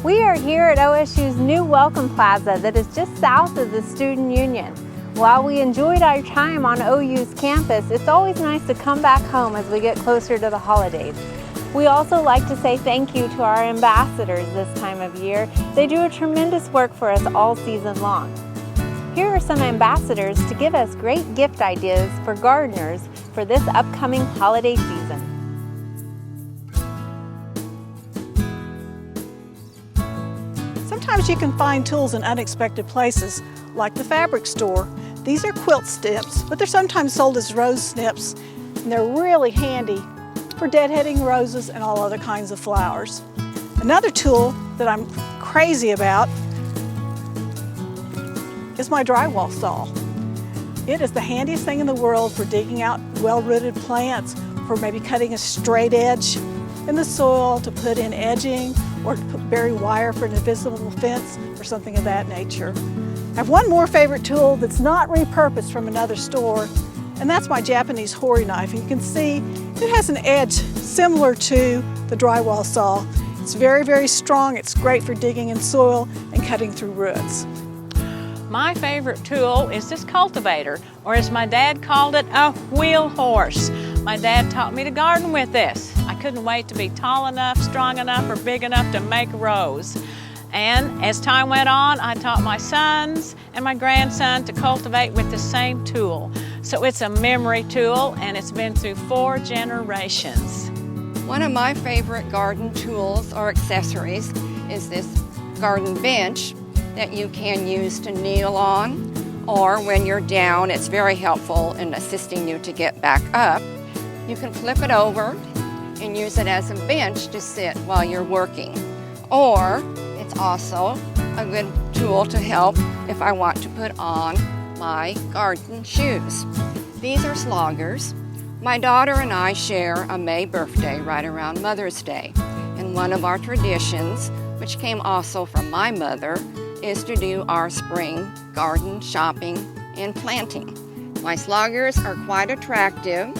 We are here at OSU's new Welcome Plaza that is just south of the Student Union. While we enjoyed our time on OU's campus, it's always nice to come back home as we get closer to the holidays. We also like to say thank you to our ambassadors this time of year. They do a tremendous work for us all season long. Here are some ambassadors to give us great gift ideas for gardeners for this upcoming holiday season. Sometimes you can find tools in unexpected places, like the fabric store. These are quilt snips, but they're sometimes sold as rose snips, and they're really handy for deadheading roses and all other kinds of flowers. Another tool that I'm crazy about is my drywall saw. It is the handiest thing in the world for digging out well-rooted plants, for maybe cutting a straight edge in the soil to put in edging, or to bury wire for an invisible fence or something of that nature. I have one more favorite tool that's not repurposed from another store, and that's my Japanese hori knife. And you can see it has an edge similar to the drywall saw. It's very, very strong. It's great for digging in soil and cutting through roots. My favorite tool is this cultivator, or as my dad called it, a wheel horse. My dad taught me to garden with this. I couldn't wait to be tall enough, strong enough, or big enough to make rows. And as time went on, I taught my sons and my grandson to cultivate with the same tool. So it's a memory tool, and it's been through 4 generations. One of my favorite garden tools or accessories is this garden bench that you can use to kneel on, or when you're down, it's very helpful in assisting you to get back up. You can flip it over and use it as a bench to sit while you're working. Or it's also a good tool to help if I want to put on my garden shoes. These are sloggers. My daughter and I share a May birthday right around Mother's Day. And one of our traditions, which came also from my mother, is to do our spring garden shopping and planting. My sloggers are quite attractive.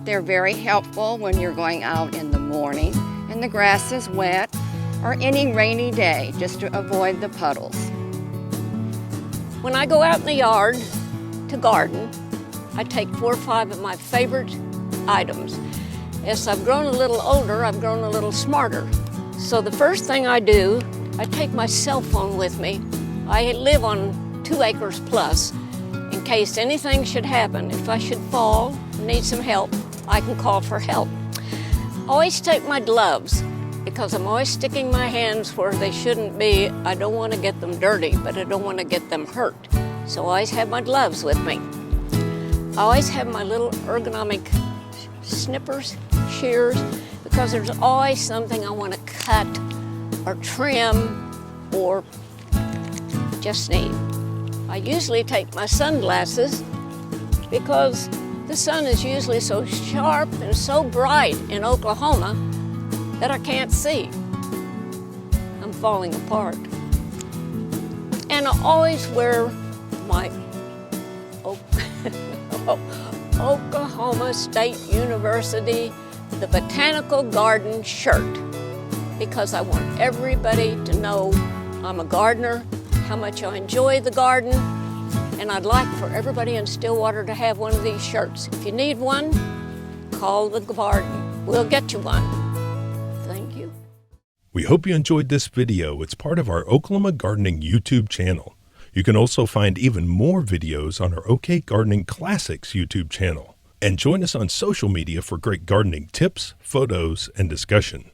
They're very helpful when you're going out in the morning and the grass is wet, or any rainy day, just to avoid the puddles. When I go out in the yard to garden, I take 4 or 5 of my favorite items. As I've grown a little older, I've grown a little smarter. So the first thing I do, I take my cell phone with me. I live on 2 acres plus. In case anything should happen, if I should fall, need some help, I can call for help. Always take my gloves, because I'm always sticking my hands where they shouldn't be. I don't want to get them dirty, but I don't want to get them hurt. So I always have my gloves with me. I always have my little ergonomic snippers, shears, because there's always something I want to cut or trim or just need. I usually take my sunglasses because the sun is usually so sharp and so bright in Oklahoma that I can't see. I'm falling apart. And I always wear my Oklahoma State University, the Botanical Garden shirt, because I want everybody to know I'm a gardener, how much I enjoy the garden, and I'd like for everybody in Stillwater to have one of these shirts. If you need one, call the garden. We'll get you one. Thank you. We hope you enjoyed this video. It's part of our Oklahoma Gardening YouTube channel. You can also find even more videos on our OK Gardening Classics YouTube channel. And join us on social media for great gardening tips, photos, and discussion.